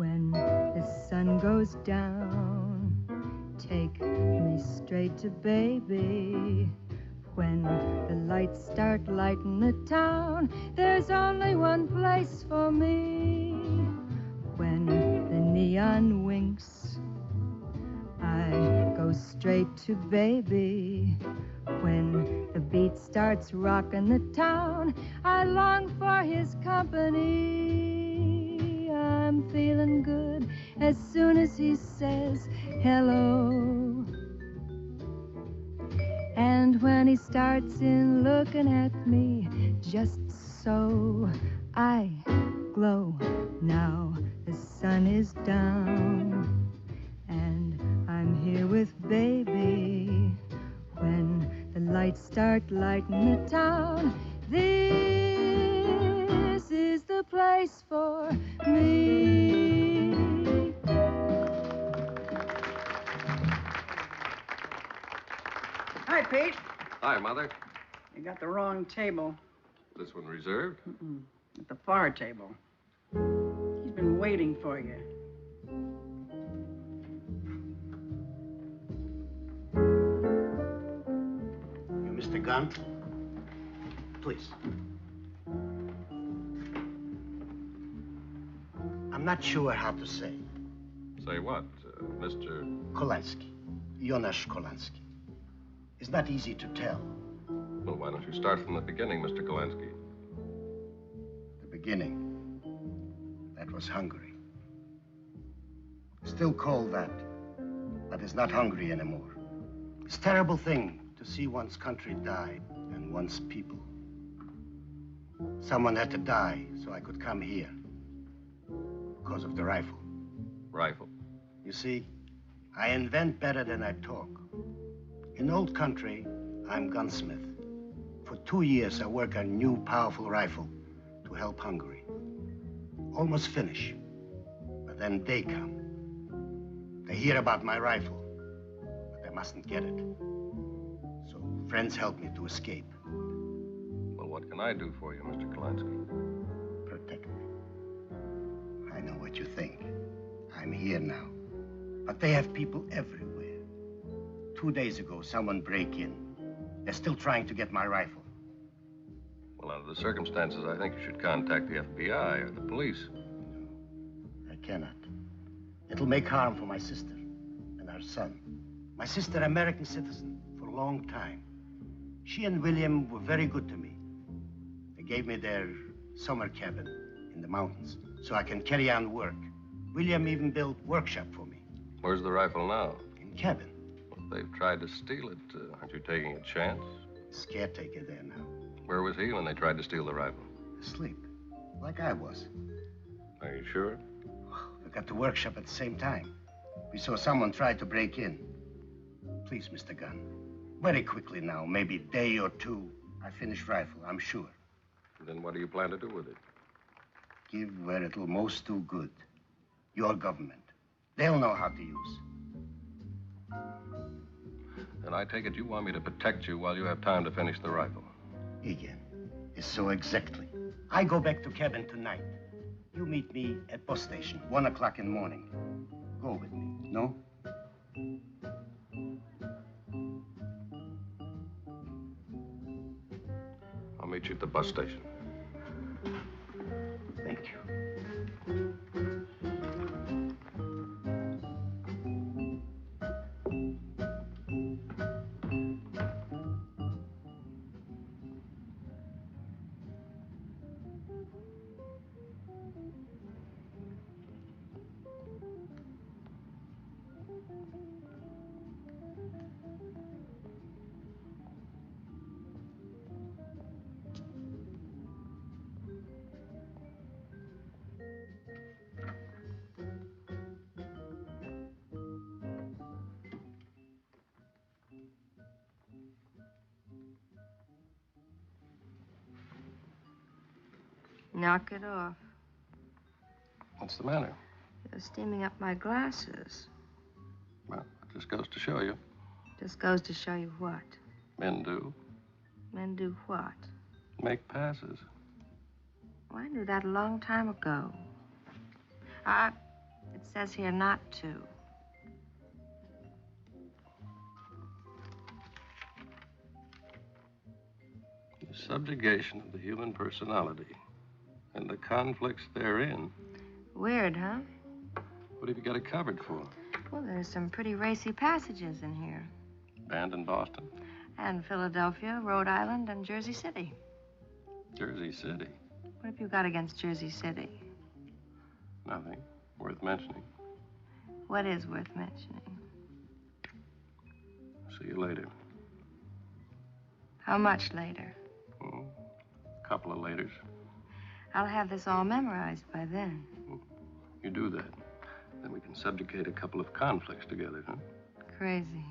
When the sun goes down, take me straight to baby. When the lights start lighting the town, there's only one place for me. When the neon winks, I go straight to baby. When the beat starts rocking the town, I long for his company. I'm feeling good as soon as he says hello. And when he starts in looking at me, just so I glow. Now the sun is down, and I'm here with baby. When the lights start lighting the town, this is the place for me. Hi, Pete. Hi, Mother. You got the wrong table. This one reserved? At the far table. He's been waiting for you. You Mr. Gunn? Please. I'm not sure how to say. Say what, Mr. Kolansky. Jonasz Kolansky. It's not easy to tell. Well, why don't you start from the beginning, Mr. Kolansky? The beginning. That was Hungary. Still called that, but it's not Hungary anymore. It's a terrible thing to see one's country die and one's people. Someone had to die so I could come here. Because of the rifle. Rifle? You see, I invent better than I talk. In old country, I'm gunsmith. For 2 years, I work on a new, powerful rifle to help Hungary. Almost finish. But then they come. They hear about my rifle, but they mustn't get it. So friends help me to escape. Well, what can I do for you, Mr. Kolansky? Protect me. I know what you think. I'm here now. But they have people everywhere. 2 days ago, someone break in. They're still trying to get my rifle. Well, under the circumstances, I think you should contact the FBI or the police. No, I cannot. It'll make harm for my sister and our son. My sister, American citizen, for a long time. She and William were very good to me. They gave me their summer cabin in the mountains so I can carry on work. William even built workshop for me. Where's the rifle now? In cabin. Well, they've tried to steal it. Aren't you taking a chance? There's a caretaker there now. Where was he when they tried to steal the rifle? Asleep, like I was. Are you sure? We got the workshop at the same time. We saw someone try to break in. Please, Mr. Gunn, very quickly now, maybe a day or two, I finish rifle, I'm sure. Then what do you plan to do with it? Give where it'll most do good. Your government. They'll know how to use. And I take it you want me to protect you while you have time to finish the rifle. Igen. Is so exactly. I go back to cabin tonight. You meet me at bus station, 1 o'clock in the morning. Go with me, no? I'll meet you at the bus station. Thank you. Knock it off. What's the matter? You're steaming up my glasses. Well, it just goes to show you. Just goes to show you what. Men do. Men do what? Make passes. Well, I knew that a long time ago. says here not to. The subjugation of the human personality and the conflicts therein. Weird, huh? What have you got it covered for? Well, there's some pretty racy passages in here. Banned in Boston? And Philadelphia, Rhode Island, and Jersey City. Jersey City? What have you got against Jersey City? Nothing worth mentioning. What is worth mentioning? See you later. How much later? A couple of laters. I'll have this all memorized by then. You do that. Then we can subjugate a couple of conflicts together, huh? Crazy.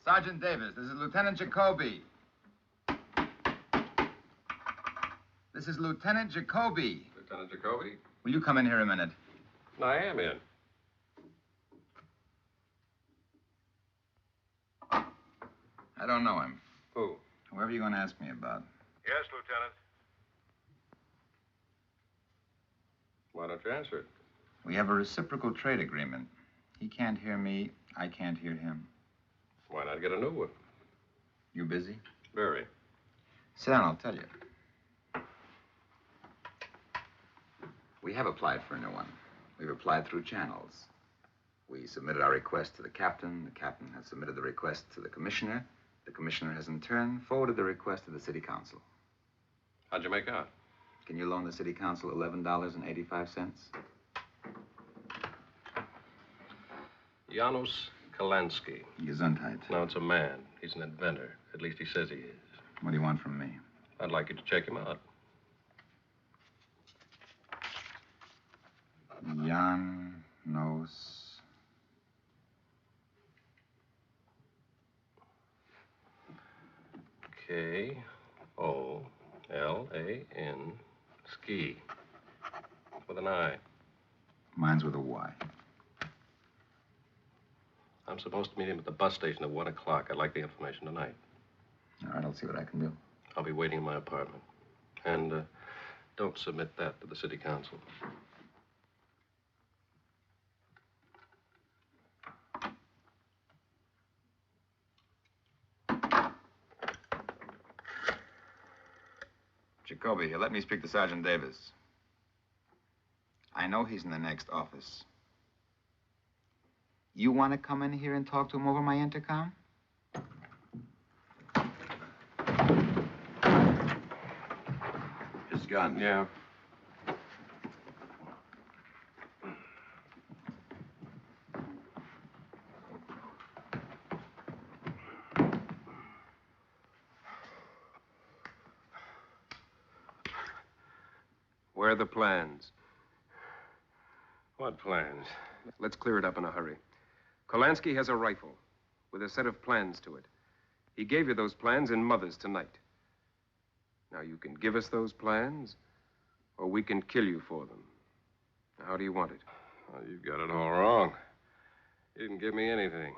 Sergeant Davis, this is Lieutenant Jacoby. This is Lieutenant Jacoby. Lieutenant Jacoby? Will you come in here a minute? I am in. I don't know him. Who? Whoever you're going to ask me about. Yes, Lieutenant. Why don't you answer it? We have a reciprocal trade agreement. He can't hear me, I can't hear him. Why not get a new one? You busy? Very. Sit down, I'll tell you. We have applied for a new one. We've applied through channels. We submitted our request to the captain has submitted the request to the commissioner has in turn forwarded the request to the city council. How'd you make out? Can you loan the city council $11.85? Janos Kalansky. Gesundheit. No, it's a man. He's an inventor. At least he says he is. What do you want from me? I'd like you to check him out. Janos. K-O-L-A-N. Ski. With an I. Mine's with a Y. I'm supposed to meet him at the bus station at 1 o'clock. I'd like the information tonight. All right, I'll see what I can do. I'll be waiting in my apartment. And don't submit that to the city council. Jacoby, here, let me speak to Sergeant Davis. I know he's in the next office. You want to come in here and talk to him over my intercom? His gun. Yeah. Where are the plans? What plans? Let's clear it up in a hurry. Kolansky has a rifle with a set of plans to it. He gave you those plans in Mother's tonight. Now, you can give us those plans, or we can kill you for them. Now, how do you want it? Well, you've got it all wrong. You didn't give me anything.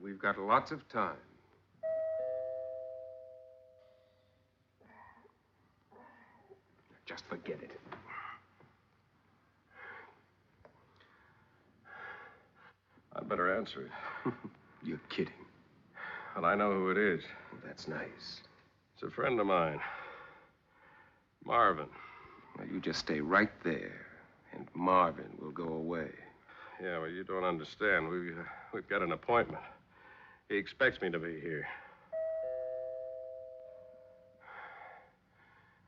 We've got lots of time. Just forget it. I'd better answer it. You're kidding. But I know who it is. Well, that's nice. It's a friend of mine. Marvin. Now, you just stay right there, and Marvin will go away. Yeah, well, you don't understand. We've got an appointment. He expects me to be here.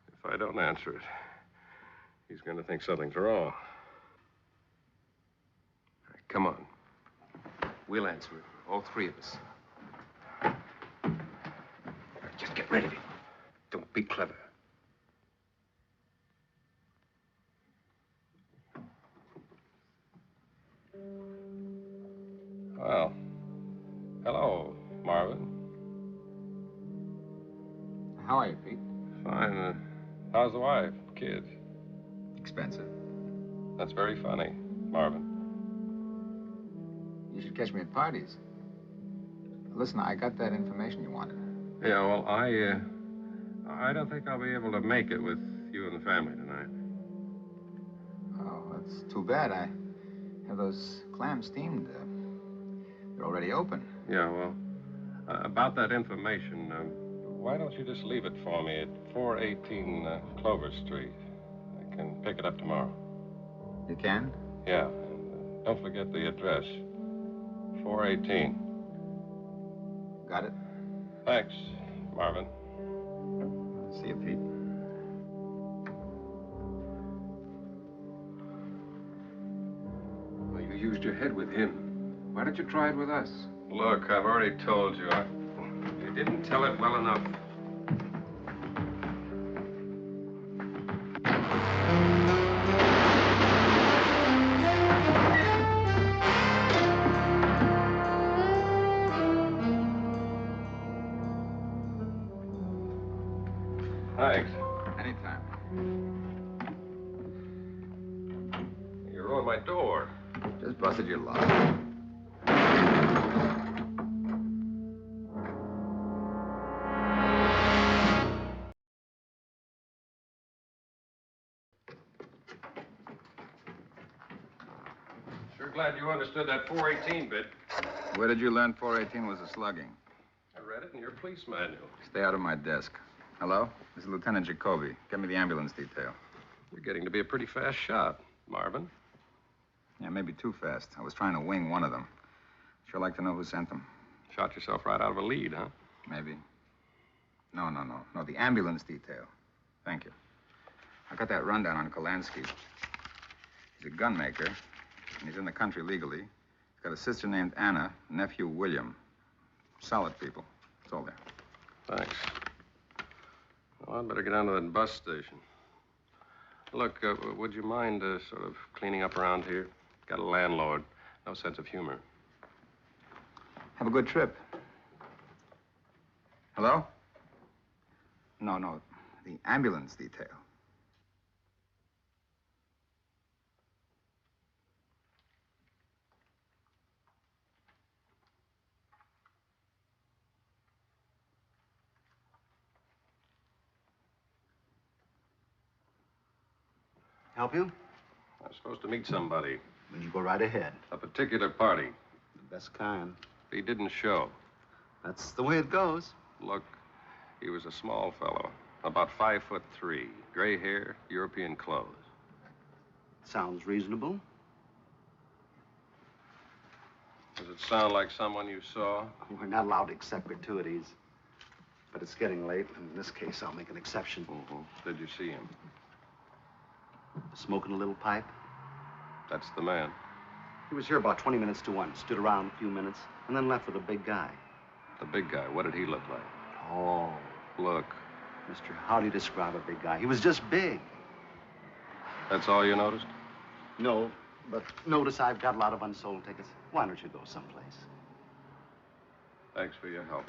If I don't answer it, he's going to think something's wrong. All right, come on. We'll answer it, all three of us. All right, just get rid of it. Don't be clever. Well, hello, Marvin. How are you, Pete? Fine. How's the wife? Kids? Expensive. That's very funny, Marvin. You should catch me at parties. Listen, I got that information you wanted. Yeah, well, I don't think I'll be able to make it with you and the family tonight. Oh, that's too bad. I have those clams steamed. They're already open. Yeah, well, about that information, why don't you just leave it for me at 418 Clover Street? I can pick it up tomorrow. You can? Yeah, and don't forget the address. 418. Got it? Thanks, Marvin. See you, Pete. Well, you used your head with him. Why don't you try it with us? Look, I've already told you. You didn't tell it well enough. Thanks. Anytime. You ruined my door. Just busted your lock. Sure glad you understood that 418 bit. Where did you learn 418 was a slugging? I read it in your police manual. Stay out of my desk. Hello? This is Lieutenant Jacoby. Get me the ambulance detail. You're getting to be a pretty fast shot, Marvin. Yeah, maybe too fast. I was trying to wing one of them. Sure like to know who sent them. Shot yourself right out of a lead, huh? Maybe. No, the ambulance detail. Thank you. I got that rundown on Kolansky. He's a gun maker, and he's in the country legally. He's got a sister named Anna, a nephew William. Solid people. It's all there. Thanks. Well, I'd better get down to that bus station. Look, would you mind sort of cleaning up around here? Got a landlord. No sense of humor. Have a good trip. Hello? No, the ambulance detail. Help you? I'm supposed to meet somebody. Well, you go right ahead. A particular party. The best kind. He didn't show. That's the way it goes. Look, he was a small fellow, about 5'3", gray hair, European clothes. Sounds reasonable. Does it sound like someone you saw? We're not allowed to accept gratuities. But it's getting late, and in this case, I'll make an exception. Mm-hmm. Did you see him? Smoking a little pipe. That's the man. He was here about 20 minutes to 1. Stood around a few minutes, and then left with a big guy. The big guy, what did he look like? Oh. Look. Mister, how do you describe a big guy? He was just big. That's all you noticed? No, but notice I've got a lot of unsold tickets. Why don't you go someplace? Thanks for your help.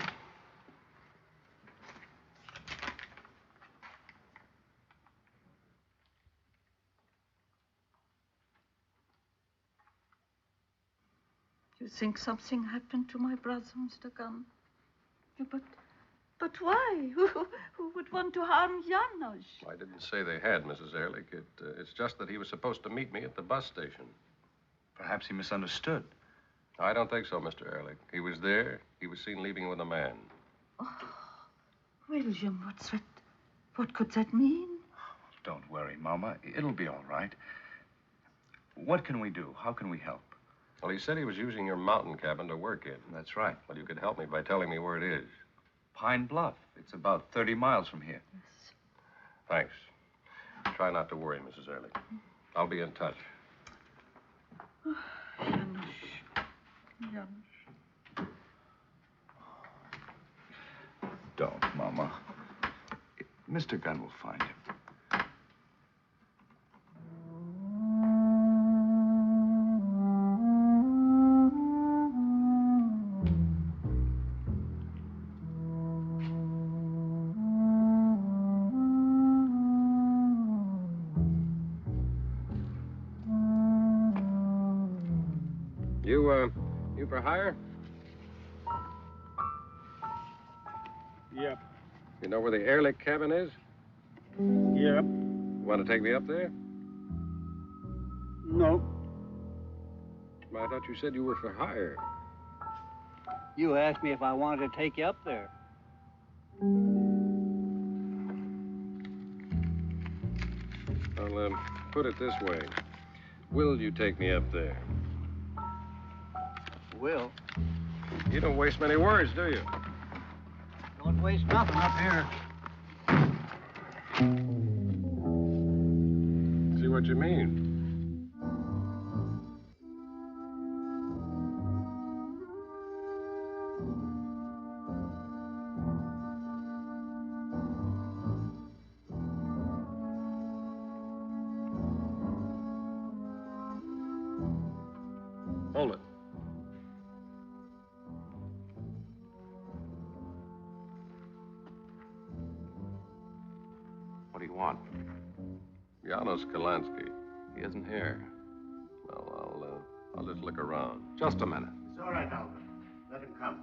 You think something happened to my brother, Mr. Gunn? But why? Who would want to harm Janos? I didn't say they had, Mrs. Ehrlich. It's just that he was supposed to meet me at the bus station. Perhaps he misunderstood. I don't think so, Mr. Ehrlich. He was there. He was seen leaving with a man. Oh, William, what could that mean? Don't worry, Mama. It'll be all right. What can we do? How can we help? Well, he said he was using your mountain cabin to work in. That's right. Well, you could help me by telling me where it is. Pine Bluff. It's about 30 miles from here. Yes. Thanks. Try not to worry, Mrs. Ehrlich. I'll be in touch. Janos. Don't, Mama. Mr. Gunn will find him. You for hire? Yep. You know where the Ehrlich cabin is? Yep. Want to take me up there? No. I thought you said you were for hire. You asked me if I wanted to take you up there. I'll put it this way. Will you take me up there? Will. You don't waste many words, do you? Don't waste nothing up here. See what you mean. Hold it. What do you want? Janos Kalansky. He isn't here. Well, I'll just look around. Just a minute. It's all right, Albert. Let him come.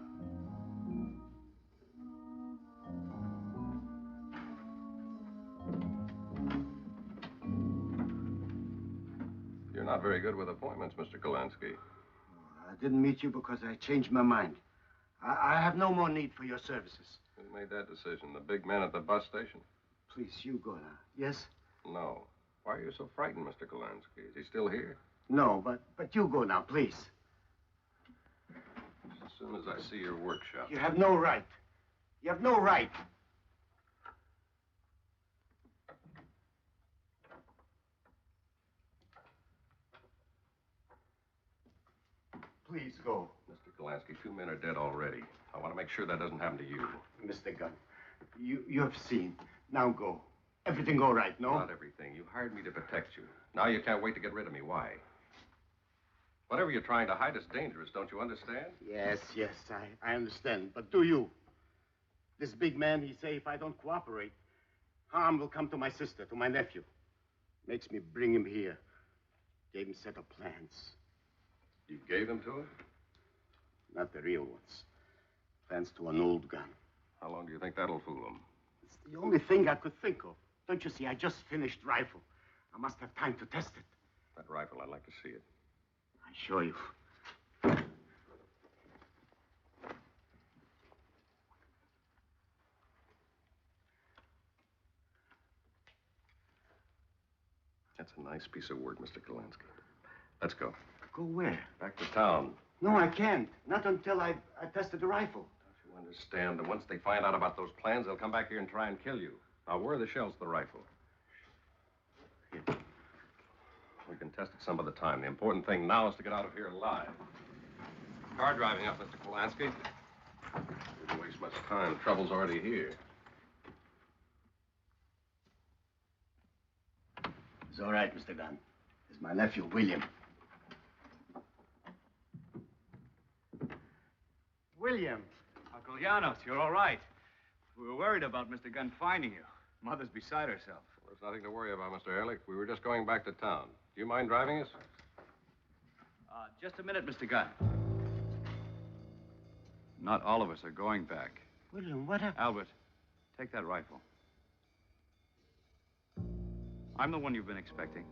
You're not very good with appointments, Mr. Kalansky. I didn't meet you because I changed my mind. I have no more need for your services. Who made that decision? The big man at the bus station? Please, you go now. Yes? No. Why are you so frightened, Mr. Kalansky? Is he still here? No, but you go now, please. As soon as I see your workshop. You have no right. You have no right. Please go. Mr. Kalansky, 2 men are dead already. I want to make sure that doesn't happen to you. Mr. Gunn, you have seen. Now go. Everything all right, no? Not everything. You hired me to protect you. Now you can't wait to get rid of me. Why? Whatever you're trying to hide is dangerous, don't you understand? Yes, I understand. But do you? This big man, he say if I don't cooperate, harm will come to my sister, to my nephew. Makes me bring him here. Gave him a set of plans. You gave them to him? Not the real ones. Plans to an old gun. How long do you think that'll fool him? It's the only thing I could think of. Don't you see, I just finished rifle. I must have time to test it. That rifle, I'd like to see it. I assure you. That's a nice piece of work, Mr. Kalansky. Let's go. Go where? Back to town. No, I can't. Not until I tested the rifle. Don't you understand that once they find out about those plans, they'll come back here and try and kill you. Now, where are the shells to the rifle? Here. We can test it some other time. The important thing now is to get out of here alive. Car driving up, Mr. Kalansky. We didn't waste much time. Trouble's already here. It's all right, Mr. Gunn. It's my nephew, William. William. Uncle Janos, you're all right. We were worried about Mr. Gunn finding you. Mother's beside herself. There's nothing to worry about, Mr. Ehrlich. We were just going back to town. Do you mind driving us? Just a minute, Mr. Gunn. Not all of us are going back. William, what happened? Albert, take that rifle. I'm the one you've been expecting.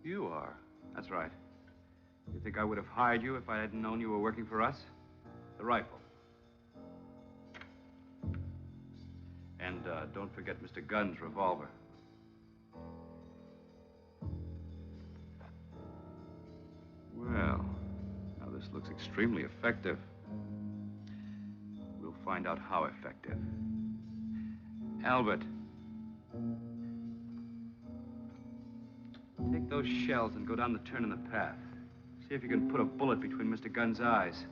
You are. That's right. You think I would have hired you if I hadn't known you were working for us? The rifle. And don't forget Mr. Gunn's revolver. Well, now this looks extremely effective. We'll find out how effective. Albert. Take those shells and go down the turn in the path. See if you can put a bullet between Mr. Gunn's eyes.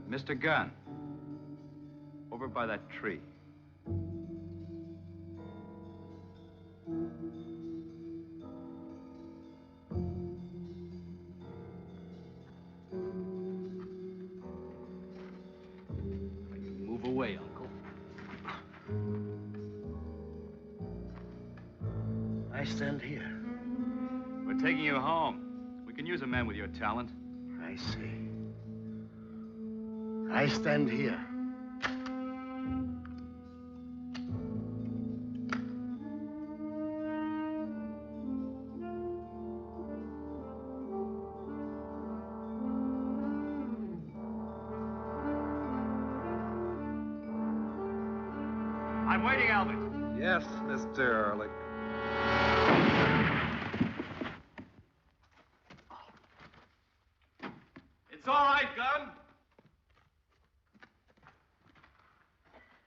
Mr. Gunn, over by that tree. taking you home. We can use a man with your talent. I see. I stand here. I'm waiting, Albert. Yes, Mr. Ehrlich. It's all right, Gunn.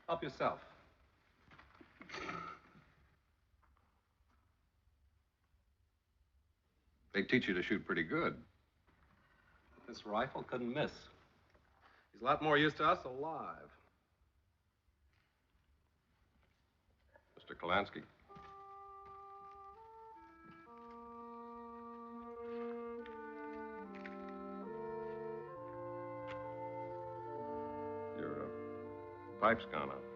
Help yourself. They teach you to shoot pretty good. This rifle couldn't miss. He's a lot more used to us alive. Mr. Kolansky. Your pipe's gone out.